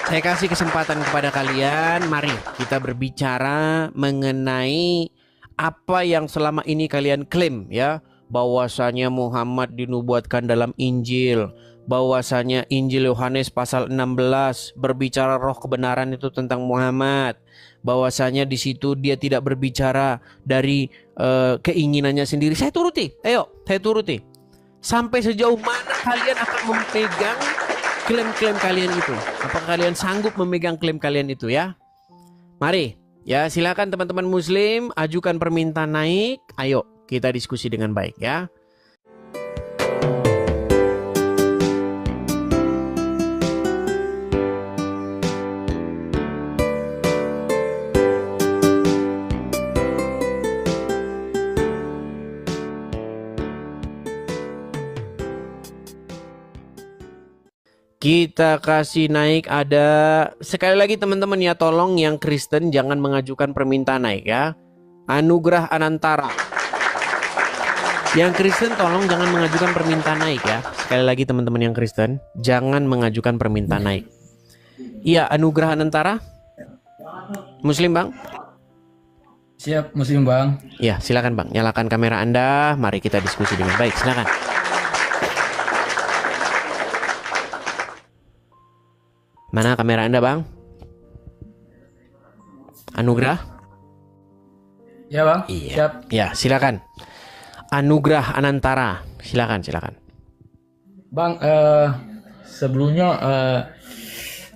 Saya kasih kesempatan kepada kalian. Mari kita berbicara mengenai apa yang selama ini kalian klaim ya. Bahwasanya Muhammad dinubuatkan dalam Injil. Bahwasanya Injil Yohanes pasal 16 berbicara roh kebenaran itu tentang Muhammad. Bahwasanya di situ dia tidak berbicara dari keinginannya sendiri. Saya turuti. Ayo, saya turuti. Sampai sejauh mana kalian akan memegang klaim-klaim kalian itu? Apakah kalian sanggup memegang klaim kalian itu ya? Mari, ya silakan teman-teman Muslim ajukan permintaan naik. Ayo kita diskusi dengan baik ya. Kita kasih naik ada sekali lagi teman-teman ya, tolong yang Kristen jangan mengajukan permintaan naik ya. Anugrah Anantara. Yang Kristen tolong jangan mengajukan permintaan naik ya. Sekali lagi teman-teman yang Kristen jangan mengajukan permintaan naik. Iya, Anugrah Anantara. Muslim Bang? Siap, Muslim Bang. Iya, silakan Bang. Nyalakan kamera Anda. Mari kita diskusi dengan baik. Silakan. Mana kamera Anda, Bang? Anugrah? Ya, Bang. Iya. Siap. Ya, silakan. Anugrah Anantara. Silakan. Bang, sebelumnya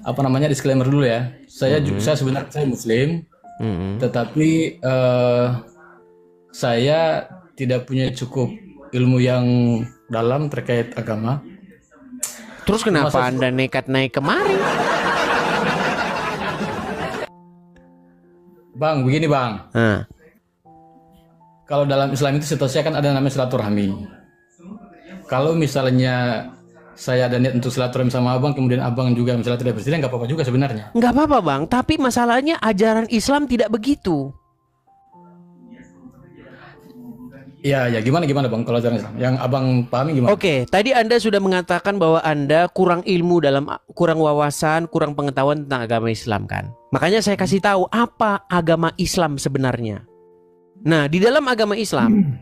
apa namanya disclaimer dulu ya. Saya sebenarnya saya Muslim, tetapi saya tidak punya cukup ilmu yang dalam terkait agama. Terus kenapa Anda nekat naik kemari? Bang, begini Bang. Kalau dalam Islam itu situasinya kan ada namanya silaturahmi. Kalau misalnya saya ada niat untuk silaturahmi sama abang, kemudian abang juga misalnya tidak bersedia, nggak apa-apa juga sebenarnya. Nggak apa-apa Bang, tapi masalahnya ajaran Islam tidak begitu. Ya gimana Bang kalau ajaran Islam? Yang abang pahami gimana? Oke, tadi Anda sudah mengatakan bahwa Anda kurang ilmu kurang wawasan, kurang pengetahuan tentang agama Islam kan. Makanya saya kasih tahu apa agama Islam sebenarnya. Nah, di dalam agama Islam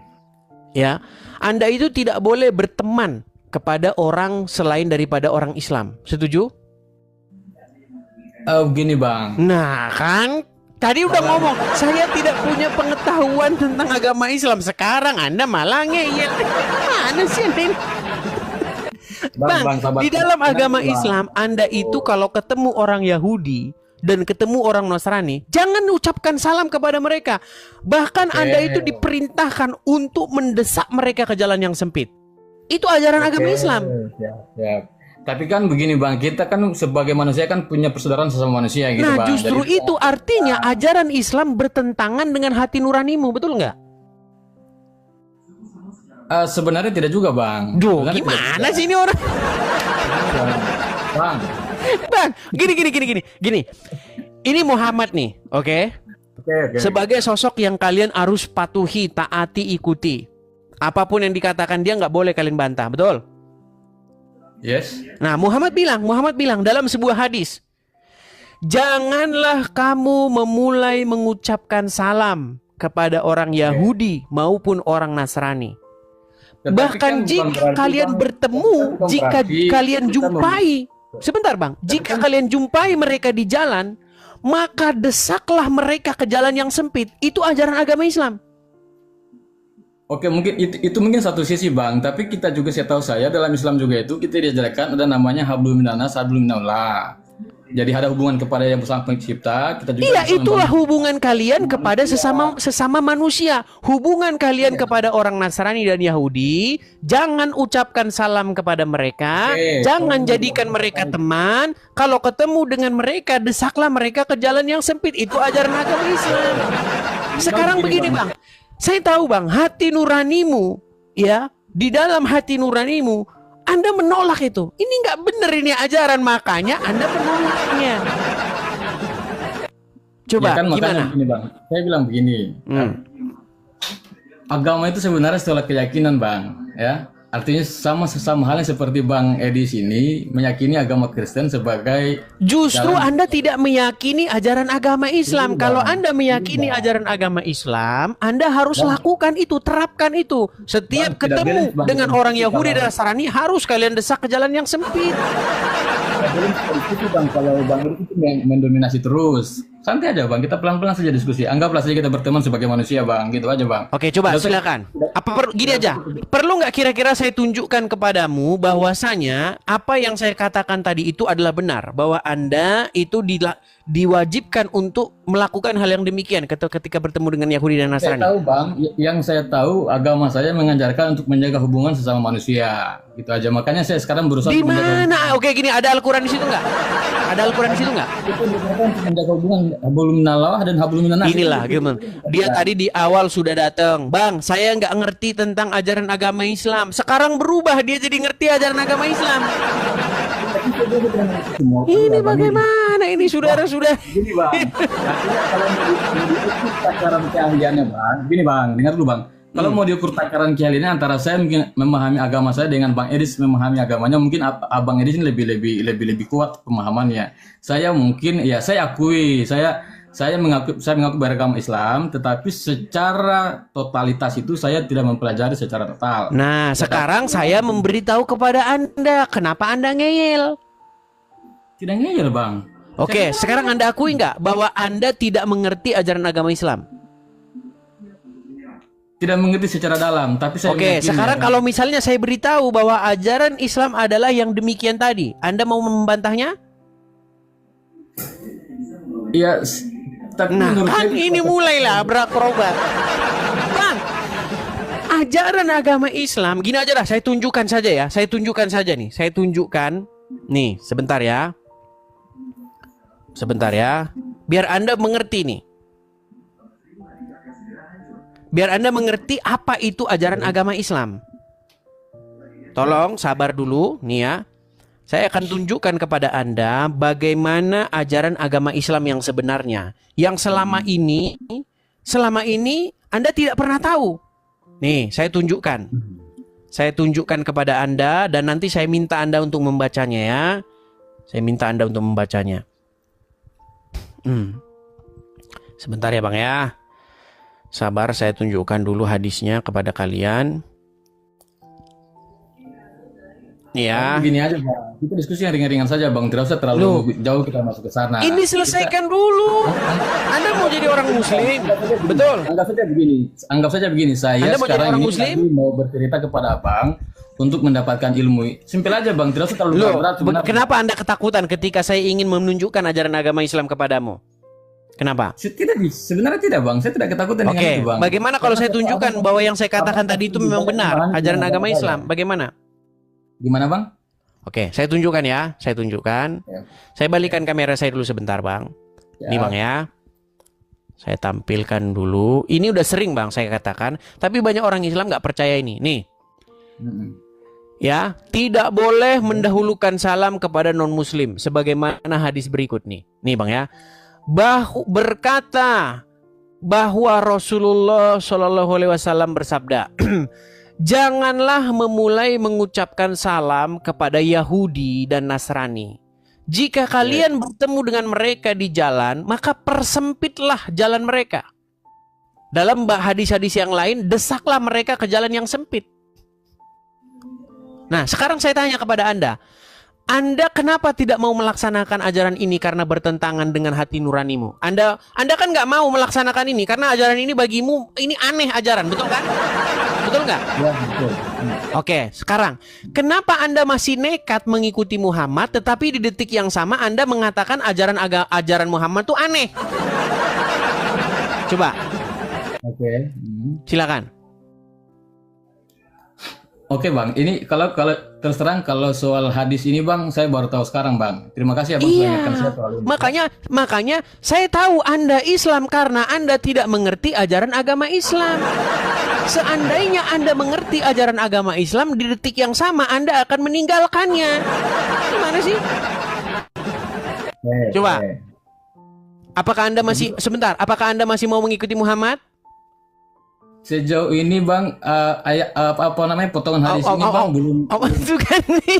ya, Anda itu tidak boleh berteman kepada orang selain daripada orang Islam. Setuju? Begini Bang. Nah, kan tadi udah ngomong, saya tidak punya pengetahuan tentang agama Islam. Sekarang Anda malah ngeyel. Mana sih ini? Bang, di dalam agama Islam, Anda itu kalau ketemu orang Yahudi dan ketemu orang Nasrani, jangan ucapkan salam kepada mereka. Bahkan Anda itu diperintahkan untuk mendesak mereka ke jalan yang sempit. Itu ajaran agama Islam. Siap. Tapi kan begini Bang, kita kan sebagai manusia kan punya persaudaraan sesama manusia gitu Nah, Bang. justru Jadi, itu artinya ajaran Islam bertentangan dengan hati nuranimu, betul nggak? sebenarnya tidak juga Bang. Duh, Sebenarnya gimana sih ini orang? Bang. Bang, gini. Ini Muhammad nih, oke? Oke. Sebagai sosok yang kalian harus patuhi, taati, ikuti. Apapun yang dikatakan dia nggak boleh kalian bantah, betul? Yes. Nah, Muhammad bilang dalam sebuah hadis, janganlah kamu memulai mengucapkan salam kepada orang Yahudi maupun orang Nasrani. Tetapi Bahkan kan bukan jika berarti, kalian Bang, bertemu, bukan jika berarti kalian kita jumpai, sebentar Bang, jika kalian jumpai mereka di jalan, maka desaklah mereka ke jalan yang sempit. Itu ajaran agama Islam. Oke, mungkin itu mungkin satu sisi Bang, tapi kita juga saya tahu saya dalam Islam juga itu kita diajarkan ada namanya hablum minannas, hablum minallah. Jadi ada hubungan kepada yang bersama pencipta, kita juga Iya, bisa itulah membangun. hubungan kalian kepada sesama manusia. Hubungan kalian kepada orang Nasrani dan Yahudi, jangan ucapkan salam kepada mereka, jangan jadikan mereka teman. Kalau ketemu dengan mereka, desaklah mereka ke jalan yang sempit. Itu ajaran agama Islam. Sekarang begini Bang, saya tahu Bang, hati nuranimu, ya, di dalam hati nuranimu Anda menolak itu. Ini nggak benar ini ajaran, makanya Anda menolaknya. Coba Ya kan, makanya gimana? begini Bang. Saya bilang begini. Agama itu sebenarnya setelah keyakinan Bang, ya. Artinya sama halnya seperti Bang Edi sini meyakini agama Kristen sebagai Justru jalan. Anda tidak meyakini ajaran agama Islam. Ini, Kalau Bang. Anda meyakini ajaran agama Islam, Anda harus lakukan itu, terapkan itu. Setiap Bang, tidak ketemu beres, Bang. dengan orang Yahudi Kalau- dan Nasrani harus kalian desak ke jalan yang sempit. Belum seperti itu Bang, kalau Bang Edi itu mendominasi terus. Santai aja Bang, kita pelan-pelan saja diskusi. Anggaplah saja kita berteman sebagai manusia Bang, gitu aja Bang. Oke, coba Tidak usah- silakan. Gini aja. Perlu nggak kira-kira saya tunjukkan kepadamu bahwasanya apa yang saya katakan tadi itu adalah benar, bahwa Anda itu diwajibkan untuk melakukan hal yang demikian ketika bertemu dengan Yahudi dan Saya Nasrani. tahu Bang, yang saya tahu agama saya mengajarkan untuk menjaga hubungan sesama manusia. Gitu aja. Makanya saya sekarang berusaha Di untuk menjaga mana? Oke, gini, ada Al-Quran di situ nggak? Ada Al-Quran di situ nggak? itu digunakan untuk menjaga hubungan hablum minallah dan hablum minannas. Inilah gimana. Dia tadi di awal sudah datang. Bang, saya nggak ngerti tentang ajaran agama Islam. Sekarang berubah, dia jadi ngerti ajaran agama Islam. Ini bagaimana ini saudara-saudara? Gini Bang, artinya kalau mau diukur takaran keahliannya Bang, gini Bang, dengar dulu Bang. Kalau mau diukur takaran keahliannya antara saya mungkin memahami agama saya dengan Bang Edis memahami agamanya, mungkin Abang Edis ini lebih kuat pemahamannya. Saya mungkin ya saya akui saya mengaku beragama Islam, tetapi secara totalitas itu saya tidak mempelajari secara total. Nah, sekarang saya memberitahu kepada Anda, kenapa Anda ngeyel? Tidak ngeyel Bang. Oke, sekarang Anda akui nggak bahwa Anda tidak mengerti ajaran agama Islam? Tidak mengerti secara dalam, tapi saya Oke, meyakini, sekarang ya, kalau misalnya saya beritahu bahwa ajaran Islam adalah yang demikian tadi, Anda mau membantahnya? iya, tapi Nah, menurut kan saya ini mulailah berakrobat. Bang, ajaran agama Islam, gini aja dah, saya tunjukkan saja ya. Saya tunjukkan saja nih. Saya tunjukkan. Nih, sebentar ya. Sebentar ya. Biar Anda mengerti nih. Biar Anda mengerti apa itu ajaran agama Islam. Tolong sabar dulu, nih ya. Saya akan tunjukkan kepada Anda bagaimana ajaran agama Islam yang sebenarnya. Yang selama ini Anda tidak pernah tahu. Nih, saya tunjukkan. Saya tunjukkan kepada Anda dan nanti saya minta Anda untuk membacanya ya. Saya minta Anda untuk membacanya. Sebentar ya Bang ya. Sabar, saya tunjukkan dulu hadisnya kepada kalian. Ya. Gini aja Bang, kita diskusi yang ringan-ringan saja Bang, tidak usah terlalu jauh kita masuk ke sana. Ini selesaikan dulu. Anda mau jadi orang muslim. Betul. Anggap saja begini, saya Anda mau jadi sekarang orang ini muslim? lagi mau bercerita kepada Abang untuk mendapatkan ilmu. Simpel aja Bang, tidak usah terlalu Loh, berat sebenarnya. kenapa Anda ketakutan ketika saya ingin menunjukkan ajaran agama Islam kepadamu? Kenapa? Sebenarnya tidak Bang, saya tidak ketakutan dengan Oke, itu Bang. bagaimana kalau saya tunjukkan bahwa yang saya katakan tadi itu memang benar ajaran agama Islam? Bagaimana? Gimana Bang? Oke, saya tunjukkan ya. Saya tunjukkan. Ya. Saya balikan kamera saya dulu sebentar, Bang. Ya. Nih, Bang ya. Saya tampilkan dulu. Ini udah sering, Bang, saya katakan. Tapi banyak orang Islam nggak percaya ini. Nih. Ya, tidak boleh mendahulukan salam kepada non-muslim. Sebagaimana hadis berikut nih. Nih, Bang ya. Berkata bahwa Rasulullah Shallallahu Alaihi Wasallam bersabda, janganlah memulai mengucapkan salam kepada Yahudi dan Nasrani. Jika kalian bertemu dengan mereka di jalan, maka persempitlah jalan mereka. Dalam hadis-hadis yang lain, desaklah mereka ke jalan yang sempit. Nah, sekarang saya tanya kepada Anda kenapa tidak mau melaksanakan ajaran ini karena bertentangan dengan hati nuranimu? Anda kan nggak mau melaksanakan ini karena ajaran ini bagimu ini aneh ajaran, betul kan? Betul nggak? Ya, betul. Oke, sekarang kenapa Anda masih nekat mengikuti Muhammad, tetapi di detik yang sama Anda mengatakan ajaran Muhammad itu aneh? Coba, Oke. silakan. Oke Bang, ini kalau terus terang kalau soal hadis ini Bang, saya baru tahu sekarang Bang. Terima kasih ya Bang. Iya, saya soal ini. makanya saya tahu Anda Islam karena Anda tidak mengerti ajaran agama Islam. Seandainya Anda mengerti ajaran agama Islam, di detik yang sama Anda akan meninggalkannya. Gimana sih? Coba. Apakah Anda masih mau mengikuti Muhammad? Sejauh ini bang, ayat apa namanya potongan hadis ini bang belum. Itu kan ini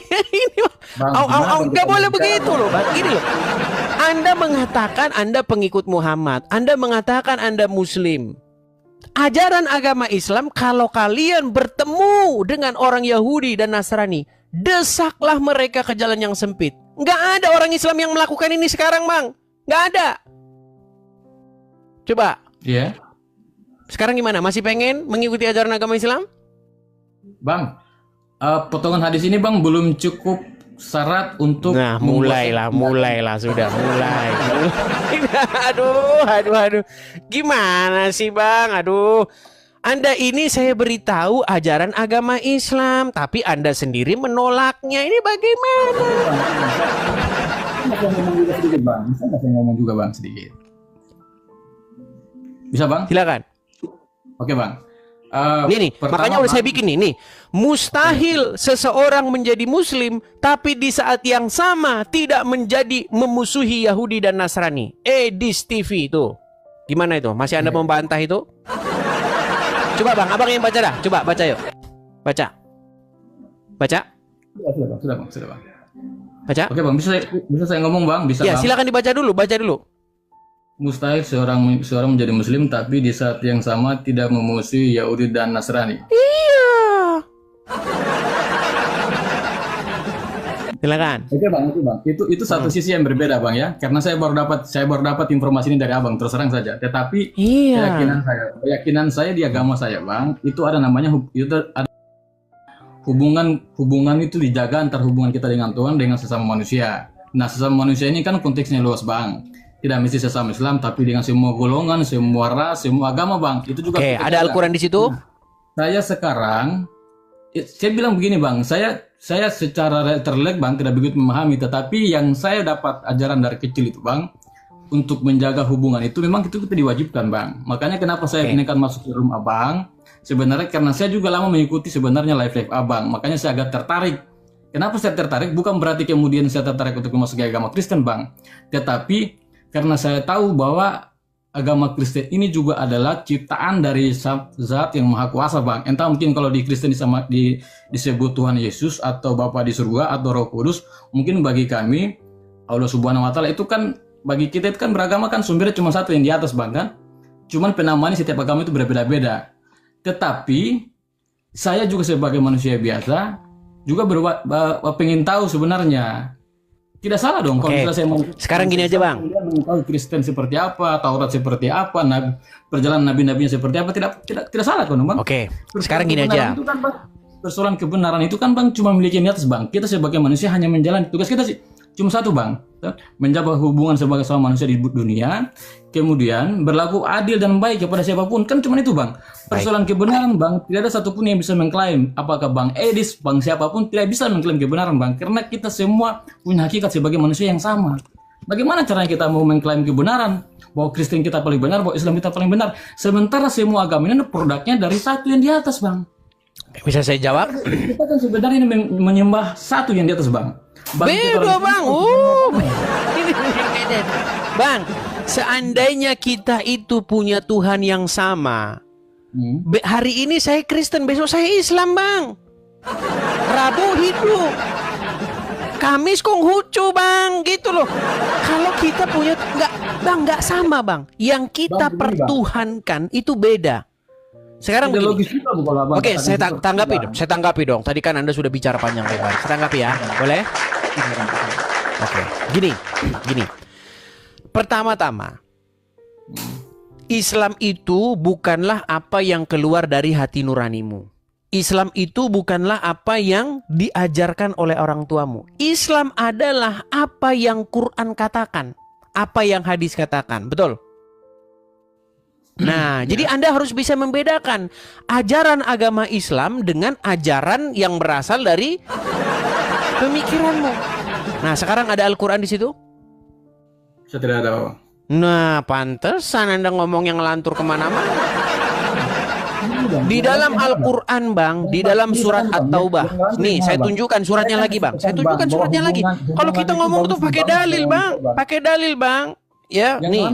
Bang, gimana bang nggak kita boleh berbicara, begitu loh bang. Gini loh, Anda mengatakan Anda pengikut Muhammad, Anda mengatakan Anda Muslim. Ajaran agama Islam, kalau kalian bertemu dengan orang Yahudi dan Nasrani, desaklah mereka ke jalan yang sempit. Nggak ada orang Islam yang melakukan ini sekarang bang, nggak ada. Coba. Iya. Sekarang gimana? Masih pengen mengikuti ajaran agama Islam? Bang, potongan hadis ini bang belum cukup syarat untuk Nah, mulailah sudah mulai. Aduh. Gimana sih bang? Aduh. Anda ini saya beritahu ajaran agama Islam, tapi Anda sendiri menolaknya. Ini bagaimana? Bisa ngomong juga sedikit bang. Bisa nggak saya ngomong juga bang sedikit? Bisa bang? Silakan. Oke bang. Nih, makanya udah saya bikin nih. Mustahil seseorang menjadi Muslim, tapi di saat yang sama tidak menjadi memusuhi Yahudi dan Nasrani. Edis TV itu. Gimana itu? Masih Anda membantah itu? Coba bang, abang yang baca dah. Coba baca yuk. Baca. Sudah bang. Baca. Oke bang, bisa saya ngomong bang? Bisa Ya, bang? silakan dibaca dulu. Mustahil seorang menjadi muslim tapi di saat yang sama tidak memusuhi Yahudi dan Nasrani. Iya. Silakan. Oke bang, itu satu sisi yang berbeda bang ya, karena saya baru dapat informasi ini dari abang, terus terang saja. Tetapi Iya. keyakinan saya di agama saya bang, itu ada namanya ada hubungan itu dijaga antar hubungan kita dengan Tuhan dengan sesama manusia. Nah sesama manusia ini kan konteksnya luas bang. Tidak mesti sesama Islam, tapi dengan semua golongan, semua ras, semua agama, bang. Itu juga. Oke, ada Al-Quran di situ. Saya sekarang, saya bilang begini, bang. Saya secara terlek, bang, tidak begitu memahami. Tetapi yang saya dapat ajaran dari kecil itu, bang, untuk menjaga hubungan itu memang itu kita diwajibkan, bang. Makanya kenapa saya nekat masuk ke room abang? Sebenarnya karena saya juga lama mengikuti sebenarnya live abang. Makanya saya agak tertarik. Kenapa saya tertarik? Bukan berarti kemudian saya tertarik untuk memasuki agama Kristen, bang. Tetapi karena saya tahu bahwa agama Kristen ini juga adalah ciptaan dari Zat yang Maha Kuasa, bang. Entah mungkin kalau di Kristen disebut Tuhan Yesus atau Bapa di surga atau Roh Kudus, mungkin bagi kami Allah Subhanahu Wa Taala itu kan bagi kita itu kan beragama kan sumbernya cuma satu yang di atas, bang kan. Cuman penamaannya setiap agama itu berbeda-beda. Tetapi saya juga sebagai manusia biasa juga pengen tahu sebenarnya. Tidak salah dong kalau misalnya saya mau. Sekarang gini aja bang. Mengetahui Kristen seperti apa, Taurat seperti apa, perjalanan nabi-nabinya seperti apa, tidak salah kan bang. Oke. Sekarang gini aja. Itu kan, bang, persoalan kebenaran itu kan bang cuma milik yang di atas, bang. Kita sebagai manusia hanya menjalani tugas kita sih cuma satu, bang, menjaga hubungan sebagai sama manusia di dunia, kemudian berlaku adil dan baik kepada siapapun, kan cuma itu, bang. Persoalan kebenaran, bang, tidak ada satupun yang bisa mengklaim, apakah bang Edis, bang siapapun tidak bisa mengklaim kebenaran, bang, karena kita semua punya hakikat sebagai manusia yang sama. Bagaimana caranya kita mau mengklaim kebenaran bahwa Kristen kita paling benar, bahwa Islam kita paling benar, sementara semua agama ini produknya dari satu yang di atas, bang. Bisa saya jawab? Kita kan sebenarnya ini menyembah satu yang di atas, bang. Beda, bang. Bang, seandainya kita itu punya Tuhan yang sama, hari ini saya Kristen, besok saya Islam, bang. Rabu hidup, Kamis Konghucu, bang, gitu loh. Kalau kita punya nggak sama, bang. Yang kita pertuhankan itu beda. Sekarang begini. Oke, saya tanggapi dong. Tadi kan Anda sudah bicara panjang lebar. Saya tanggapi ya, boleh? Oke, gini. Pertama-tama, Islam itu bukanlah apa yang keluar dari hati nuranimu. Islam itu bukanlah apa yang diajarkan oleh orang tuamu. Islam adalah apa yang Quran katakan, apa yang hadis katakan, betul? Nah, jadi Anda harus bisa membedakan ajaran agama Islam dengan ajaran yang berasal dari pemikiranmu. Nah, sekarang ada Al-Quran di situ? Saya tidak ada. Nah, pantesan Anda ngomong yang ngelantur kemana-mana. Di dalam Al-Quran, bang, di dalam surat At-Taubah. Nih, saya tunjukkan suratnya lagi, bang. Saya tunjukkan suratnya lagi. Kalau kita ngomong tuh pakai dalil, bang. Pakai dalil, bang. Ya, nih.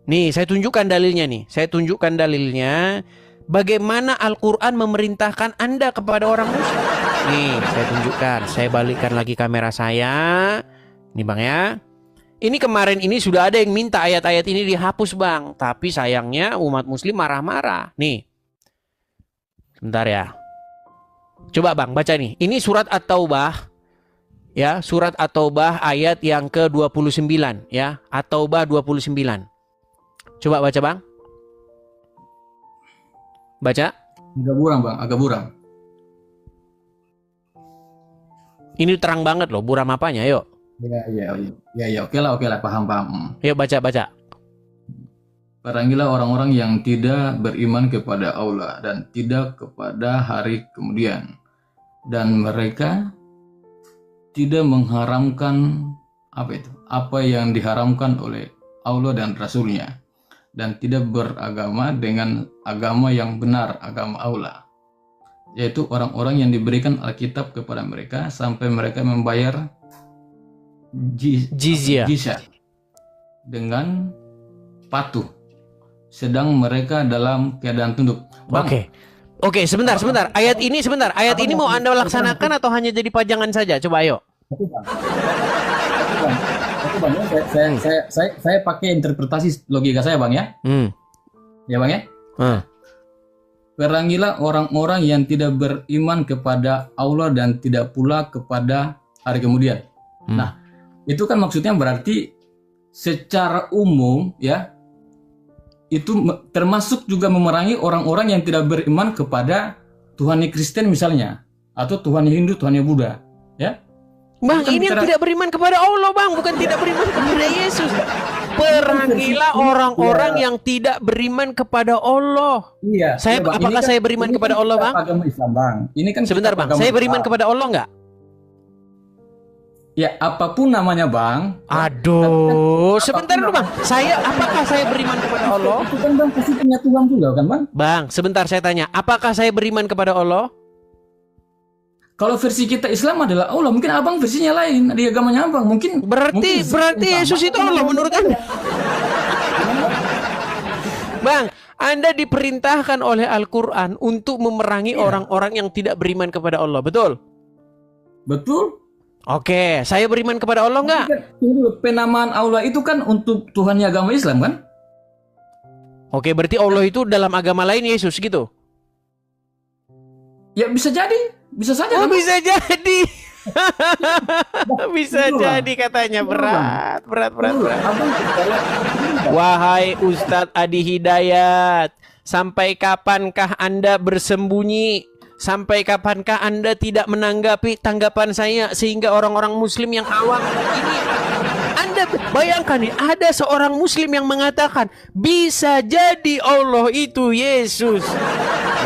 Nih, saya tunjukkan dalilnya nih. Saya tunjukkan dalilnya. Bagaimana Al-Quran memerintahkan Anda kepada orang muslim. Nih, saya tunjukkan. Saya balikkan lagi kamera saya. Nih Bang ya. Ini kemarin ini sudah ada yang minta ayat-ayat ini dihapus Bang. Tapi sayangnya umat muslim marah-marah. Nih. Sebentar ya. Coba Bang, baca nih. Ini surat At-Taubah. Ya, surat At-Taubah ayat yang ke-29 ya. At-Taubah 29. Coba baca Bang. Baca. Agak buram Bang, agak buram. Ini terang banget loh, buram apanya, yuk. Ya, oke lah, paham. Yuk baca. Perangilah orang-orang yang tidak beriman kepada Allah dan tidak kepada hari kemudian. Dan mereka tidak mengharamkan apa yang diharamkan oleh Allah dan Rasulnya. Dan tidak beragama dengan agama yang benar, agama Allah, yaitu orang-orang yang diberikan Alkitab kepada mereka sampai mereka membayar Jizyah dengan patuh, sedang mereka dalam keadaan tunduk. Oke, sebentar. Ayat ini mau Anda laksanakan atau hanya jadi pajangan saja? Coba ayo. Saya pakai interpretasi logika saya Bang ya. Ya Bang ya. Perangilah orang-orang yang tidak beriman kepada Allah dan tidak pula kepada hari kemudian. Nah, itu kan maksudnya berarti secara umum ya, itu termasuk juga memerangi orang-orang yang tidak beriman kepada Tuhan Kristen misalnya, atau Tuhan Hindu, Tuhan Buddha, ya. Bang, ini yang tidak beriman kepada Allah, Bang, bukan tidak beriman kepada Yesus. Perangilah orang-orang yang tidak beriman kepada Allah. Iya. Apakah saya beriman kepada Allah, Bang? Agama Islam, Bang. Ini kan sebentar, Bang. Saya beriman kepada Allah enggak? Ya, apapun namanya, Bang. Aduh, sebentar dulu, Bang. Apakah saya beriman kepada Allah? Itu kan Bang pasti punya Tuhan juga kan, Bang? Bang, sebentar saya tanya. Apakah saya beriman kepada Allah? Kalau versi kita Islam adalah Allah, mungkin Abang versinya lain, di agamanya Abang. Berarti Yesus itu Allah menurut Anda. Bang, Anda diperintahkan oleh Al-Quran untuk memerangi orang-orang yang tidak beriman kepada Allah, betul? Betul. Oke, saya beriman kepada Allah enggak? Tunggu, penamaan Allah itu kan untuk Tuhannya agama Islam kan? Oke, berarti Allah itu dalam agama lain Yesus gitu? Ya bisa jadi. Bisa saja. Oh, kan? Bisa jadi. Bisa jadi katanya. Berat. Wahai Ustadz Adi Hidayat, sampai kapankah Anda bersembunyi? Sampai kapankah Anda tidak menanggapi tanggapan saya sehingga orang-orang muslim yang awam ini, Anda bayangkan nih, ada seorang muslim yang mengatakan bisa jadi Allah itu Yesus.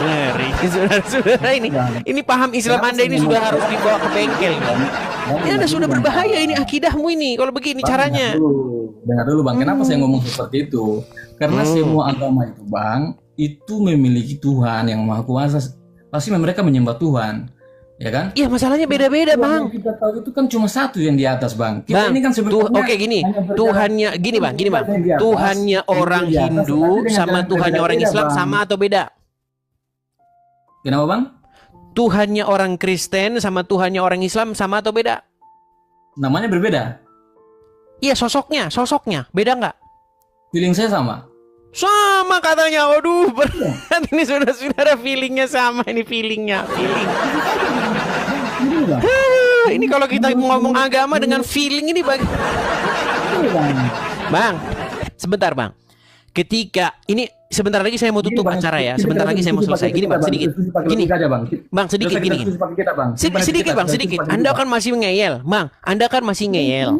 Ngeri, saudara-saudara, ini paham Islam Anda ini sudah harus dibawa ke bengkel. Ini Anda sudah berbahaya, ini akidahmu ini kalau begini Bang, caranya. Dengar dulu Bang, kenapa saya ngomong seperti itu? Karena semua agama itu Bang, itu memiliki Tuhan yang Maha Kuasa. Pasti mereka menyembah Tuhan, ya kan? Iya, masalahnya beda-beda, Bang. Yang kita tahu itu kan cuma satu yang di atas, Bang. Kita Bang, ini kan sebenarnya Tuhannya gini, Bang. Tuhannya orang Hindu sama Tuhannya orang Islam sama atau beda? Kenapa, Bang? Tuhannya orang Kristen sama Tuhannya orang Islam sama atau beda? Namanya berbeda. Iya, sosoknya beda nggak? Feeling saya sama. Sama katanya. Waduh, berat ini saudara-saudara, feelingnya sama. Ini feeling. Ini kalau kita ngomong agama dengan feeling ini Bang, sebentar Bang. Ketika ini sebentar lagi saya mau tutup acara ya. Sebentar lagi saya mau selesai. Gini Bang, sedikit. Gini. Bang, sedikit gini. Sedikit Bang, sedikit. Anda kan masih ngeyel. Bang, Anda kan masih ngeyel.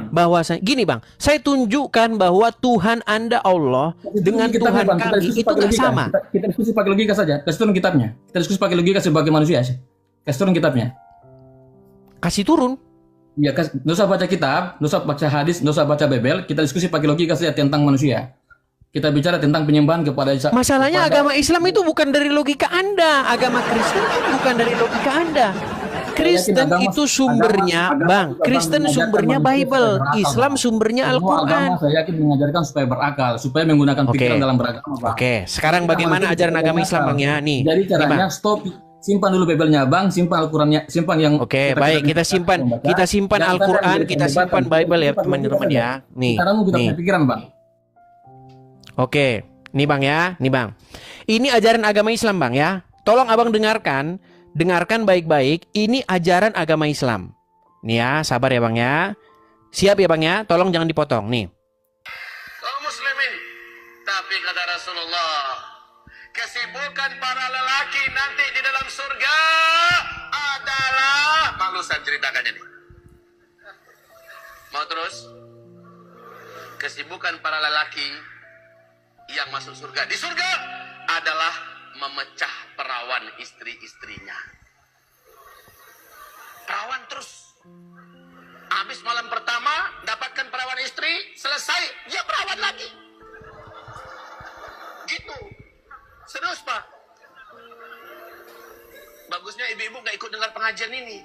Bahwa gini Bang, saya tunjukkan bahwa Tuhan Anda Allah dengan Tuhan kami itu enggak sama. Kita diskusi pakai logika saja. Kasih turun kitabnya. Kita diskusi pakai logika sebagai manusia. Kasih turun kitabnya. Kasih turun? Iya, nggak usah baca kitab, nggak usah baca hadis, nggak usah baca Bible. Kita diskusi pakai logika saja tentang manusia. Kita bicara tentang penyembahan kepada masalahnya agama Islam itu bukan dari logika Anda, agama Kristen itu bukan dari logika Anda. Kristen itu sumbernya, Bang. Kristen sumbernya Bible, Islam sumbernya Al-Quran. Saya yakin mengajarkan supaya berakal, supaya menggunakan pikiran dalam beragama, Bang. Oke, sekarang bagaimana ajaran agama Islam, Bang ya? Nih. Jadi caranya stop, simpan dulu Bible-nya, Bang, simpan Al-Qurannya, simpan yang. Oke, baik, kita simpan Al-Quran, kita simpan Bible ya, teman-teman ya. Nih. Sekarang kita punya pikiran, Bang. Oke, nih Bang ya, nih Bang. Ini ajaran agama Islam, Bang ya. Tolong Abang dengarkan baik-baik. Ini ajaran agama Islam. Nih ya, sabar ya Bang ya. Siap ya Bang ya, tolong jangan dipotong nih. Kaum muslimin, tapi kata Rasulullah, kesibukan para lelaki nanti di dalam surga adalah, malu saya ceritakan ini. Mau terus? Kesibukan para lelaki yang masuk surga di surga adalah memecah perawan istri-istrinya. Perawan terus. Habis malam pertama dapatkan perawan istri, selesai dia perawan lagi. Gitu. Serius Pak. Bagusnya ibu-ibu gak ikut dengar pengajian ini.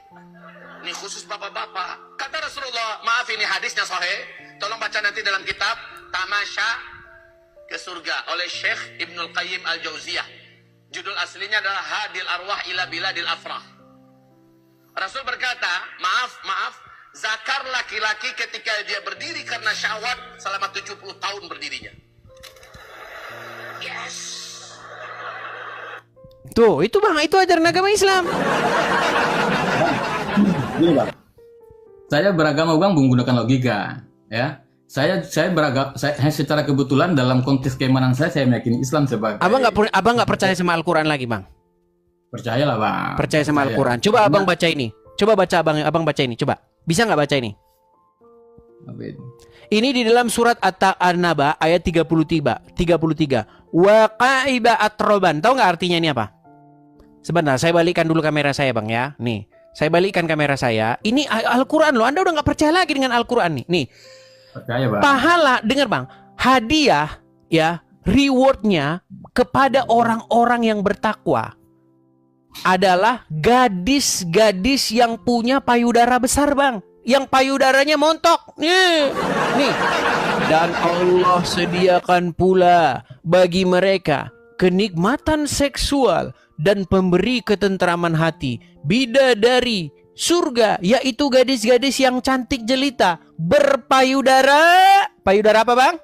Ini khusus bapak-bapak. Kata Rasulullah, maaf ini hadisnya sahih. Tolong baca nanti dalam kitab Tamasya ke Surga oleh Syekh Ibnul Qayyim Al-Jauziyah. Judul aslinya adalah Hadil Arwah ila Biladil Afrah. Rasul berkata, maaf, zakar laki-laki ketika dia berdiri karena syahwat selama 70 tahun berdirinya. Yes. Tuh, itu Bang, itu ajaran agama Islam. Gini, Bang. Saya beragama, Bang, menggunakan logika, ya. Saya secara kebetulan dalam konteks keimanan saya meyakini Islam sebagai. Abang nggak percaya sama Al-Quran lagi, Bang? Percayalah, Bang. Percaya sama Al-Quran. Coba Abang baca ini. Coba baca abang baca ini. Coba. Bisa nggak baca ini? Ini di dalam surat An-Naba ayat 33. Waqaiba atroban. Tahu nggak artinya ini apa? Sebentar, saya balikkan dulu kamera saya, Bang ya. Nih, saya balikkan kamera saya. Ini Al-Quran loh. Anda udah nggak percaya lagi dengan Al-Quran nih. Nih. Percaya, Bang. Pahala, dengar Bang, hadiah ya, rewardnya kepada orang-orang yang bertakwa adalah gadis-gadis yang punya payudara besar, Bang, yang payudaranya montok. Nih. Dan Allah sediakan pula bagi mereka kenikmatan seksual dan pemberi ketentraman hati, bidadari surga, yaitu gadis-gadis yang cantik jelita berpayudara. Payudara apa, Bang?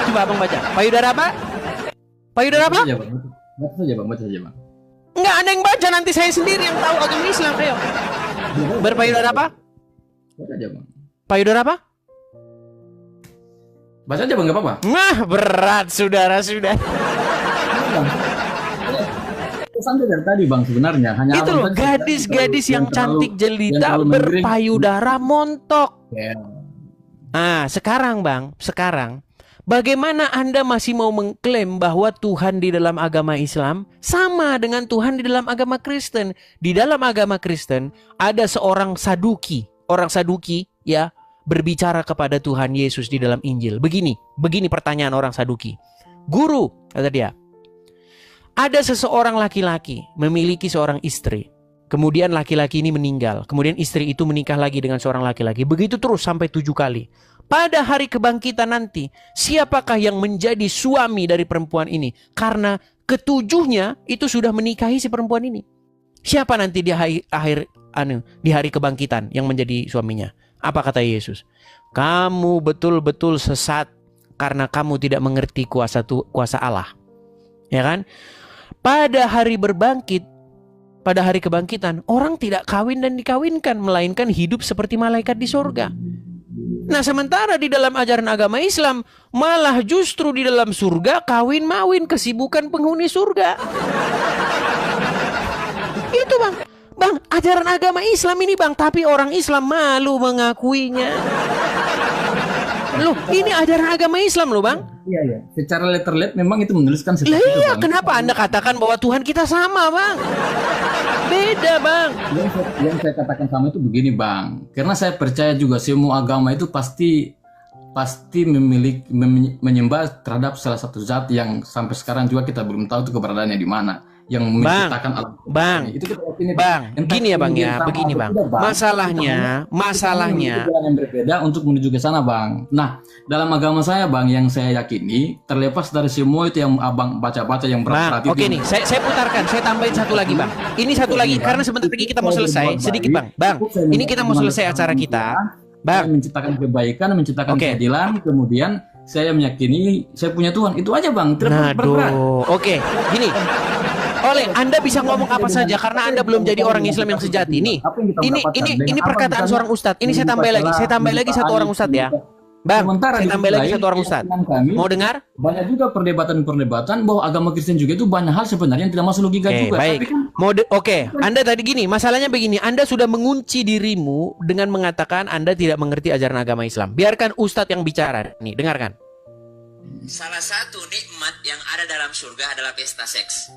Coba Abang baca. Payudara apa? Payudara apa? Baca saja, Bang. Enggak, ada yang baca, nanti saya sendiri yang tahu agama Islam. Ayo. Berpayudara apa? Baca aja, Bang. Payudara apa? Baca aja, Bang, enggak apa-apa. Nah, berat saudara-saudara. Sampai dari tadi, Bang, sebenarnya hanya itu loh, gadis-gadis yang cantik jelita berpayudara montok. Nah, sekarang Bang, bagaimana Anda masih mau mengklaim bahwa Tuhan di dalam agama Islam sama dengan Tuhan di dalam agama Kristen? Di dalam agama Kristen ada seorang Saduki, orang Saduki ya, berbicara kepada Tuhan Yesus di dalam Injil. Begini pertanyaan orang Saduki. Guru, kata dia, ada seseorang laki-laki memiliki seorang istri. Kemudian laki-laki ini meninggal. Kemudian istri itu menikah lagi dengan seorang laki-laki. Begitu terus sampai 7 kali. Pada hari kebangkitan nanti, siapakah yang menjadi suami dari perempuan ini? Karena ketujuhnya itu sudah menikahi si perempuan ini. Siapa nanti di hari kebangkitan yang menjadi suaminya? Apa kata Yesus? Kamu betul-betul sesat karena kamu tidak mengerti kuasa Allah. Ya kan? Pada hari berbangkit, pada hari kebangkitan, orang tidak kawin dan dikawinkan, melainkan hidup seperti malaikat di surga. Nah, sementara di dalam ajaran agama Islam, malah justru di dalam surga kawin-mawin, kesibukan penghuni surga. Itu Bang, ajaran agama Islam ini Bang, tapi orang Islam malu mengakuinya. Loh, ini ajaran agama Islam loh, Bang. Iya. Secara letterlet memang itu menuliskan seperti itu, iya, Bang. kenapa Anda katakan bahwa Tuhan kita sama, Bang? Beda, Bang. Yang saya katakan sama itu begini, Bang. Karena saya percaya juga semua agama itu pasti menyembah terhadap salah satu zat yang sampai sekarang juga kita belum tahu itu keberadaannya di mana. yang menciptakan alam. Bang, Itu kita yakini, Bang, entah gini ya Bang kemudian ya, sama begini atau Bang. tidak, Bang. Masalahnya, Itu jalan yang berbeda untuk menuju ke sana, Bang. Nah, dalam agama saya, Bang, yang saya yakini terlepas dari semua itu yang Abang baca-baca yang Bang, berat oke nih, saya putarkan, saya tambahin satu lagi Bang. Ini satu lagi, karena sebentar lagi kita mau selesai, sedikit Bang. Bang, ini kita mau selesai acara kita. Bang, menciptakan kebaikan, menciptakan Oke. keadilan, kemudian saya meyakini saya punya Tuhan. Itu aja, Bang. Tidak berat. Oke, gini. Oleh Anda bisa ngomong apa saja karena Anda belum jadi orang Islam yang sejati. Nih, Apa yang kita dapatkan? ini Dengan apa perkataan misalnya seorang ustadz. Ini saya tambah lagi satu orang ustadz ya. Bang, Sementara saya di tambah sisi lagi lain, satu orang ustadz. kami, Mau dengar? banyak juga perdebatan-perdebatan bahwa agama Kristen juga itu banyak hal sebenarnya yang tidak masuk logika Oke, juga. baik. Tapi kan Oke, Anda tadi gini, masalahnya begini, Anda sudah mengunci dirimu dengan mengatakan Anda tidak mengerti ajaran agama Islam. Biarkan ustadz yang bicara. Nih, dengarkan. Salah satu nikmat yang ada dalam surga adalah pesta seks.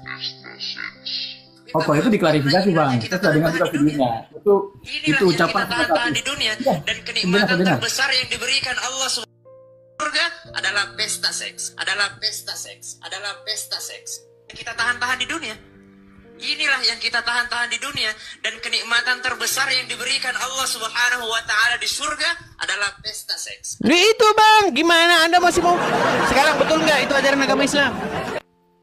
itu diklarifikasi, Bang. Kita sudah dengar juga videonya. Itu Inilah yang ucapan kita tahan-tahan di dunia dan kenikmatan terbesar yang diberikan Allah surga adalah pesta seks, adalah pesta seks, adalah pesta seks. Yang kita tahan-tahan di dunia. Inilah yang kita tahan-tahan di dunia dan kenikmatan terbesar yang diberikan Allah Subhanahu wa taala di surga adalah pesta seks. Itu Bang, gimana Anda masih mau? Sekarang betul nggak itu ajaran agama Islam?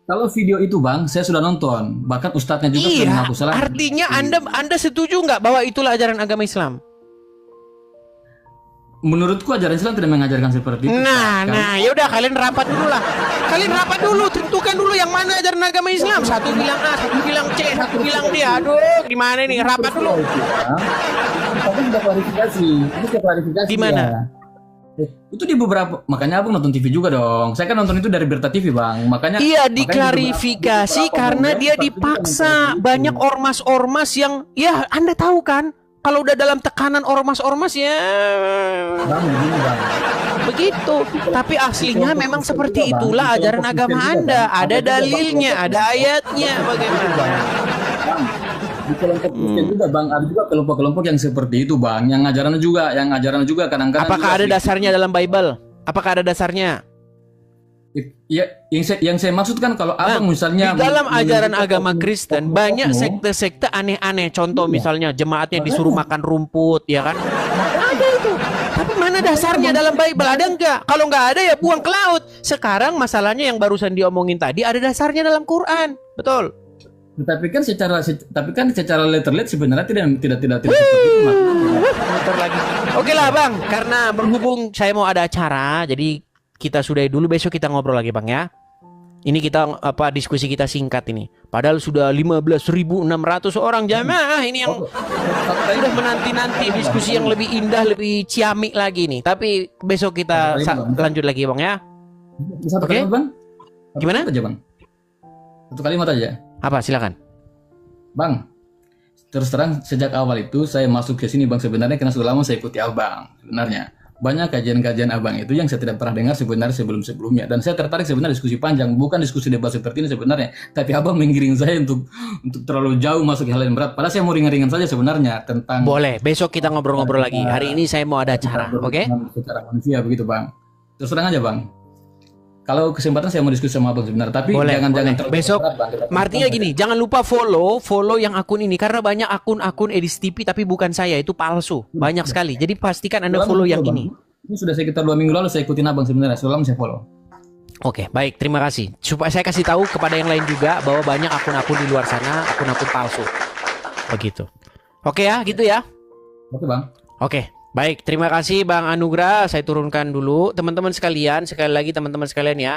Kalau video itu, Bang, saya sudah nonton. Bahkan ustadznya juga sudah Iya, mengaku salah. artinya Anda setuju nggak bahwa itulah ajaran agama Islam? Menurutku ajaran Islam tidak mengajarkan seperti itu. Nah, ya udah kalian rapat dulu lah. Kalian rapat dulu, tentukan dulu yang mana ajaran agama Islam. Satu bilang A, satu bilang C, satu bilang D. Aduh, gimana nih? Rapat dulu. Tapi sudah klarifikasi. Ini sudah klarifikasi. Di mana? Ya. Itu di beberapa, makanya Abang nonton TV juga dong. Saya kan nonton itu dari Berta TV, Bang. Makanya Iya, makanya diklarifikasi di beberapa karena momen dia pasti dipaksa. juga Banyak ormas-ormas yang, ya Anda tahu kan, kalau udah dalam tekanan ormas-ormas ya Bang, begini, Bang. begitu. Tapi aslinya memang seperti itulah ajaran agama Anda. Ada dalilnya, ada ayatnya. Bagaimana? Bang, di kelompok Kristen juga, Bang, ada juga kelompok-kelompok yang seperti itu, Bang, yang ajarannya juga kadang-kadang Apakah juga ada sedikit- dasarnya dalam Bible? Apakah ada dasarnya? Ya, yang saya maksudkan kalau Abang Bang, misalnya di dalam ajaran menunjukkan agama oknum- Kristen oknum- banyak oknum, sekte-sekte aneh-aneh. Contoh Iya. misalnya jemaatnya disuruh makan rumput, ya kan? Ada itu. Tapi mana dasarnya dalam Bible? Ada enggak? Kalau enggak ada ya buang ke laut. Sekarang masalahnya yang barusan diomongin tadi ada dasarnya dalam Quran. Betul. Tapi kan secara letterlet sebenarnya tidak seperti itu, Mas. Muter lagi. Oke lah Bang, karena berhubung saya mau ada acara, jadi kita sudahi dulu, besok kita ngobrol lagi Bang ya. Ini kita diskusi kita singkat ini. Padahal sudah 15.600 orang jamaah ini yang sudah menanti-nanti diskusi yang lebih indah, lebih ciamik lagi nih. Tapi besok kita lanjut lagi Bang ya. Satu Oke. kalimat, Bang. Satu Gimana? kalimat aja, Bang. Satu kalimat aja. Apa silakan. Bang, terus terang sejak awal itu saya masuk ke sini, Bang, sebenarnya karena sudah lama saya ikuti Abang sebenarnya. Banyak kajian-kajian Abang itu yang saya tidak pernah dengar sebenarnya sebelum-sebelumnya, dan saya tertarik sebenarnya diskusi panjang, bukan diskusi debat seperti ini sebenarnya, tapi Abang menggiring saya untuk terlalu jauh masuk ke hal yang berat. Padahal saya mau ringan-ringan saja sebenarnya tentang Boleh, besok kita ngobrol-ngobrol lagi. Hari ini saya mau ada acara, oke? secara manusia begitu, Bang. Terus terang aja, Bang. Kalau kesempatan saya mau diskusi sama Abang sebenarnya, tapi Boleh, jangan boleh. Besok, artinya gini, jangan lupa follow yang akun ini karena banyak akun-akun Edis TV tapi bukan saya, itu palsu, banyak sekali. Jadi pastikan Anda follow yang ini. Ini sudah sekitar 2 minggu lalu saya ikutin Abang sebenarnya, sudah lama saya follow. Oke, baik, terima kasih. Supaya saya kasih tahu kepada yang lain juga bahwa banyak akun-akun di luar sana, akun-akun palsu. Begitu. Oke ya, gitu ya. Oke, Bang. Oke, baik, terima kasih Bang Anugrah. Saya turunkan dulu teman-teman sekalian, sekali lagi teman-teman sekalian ya.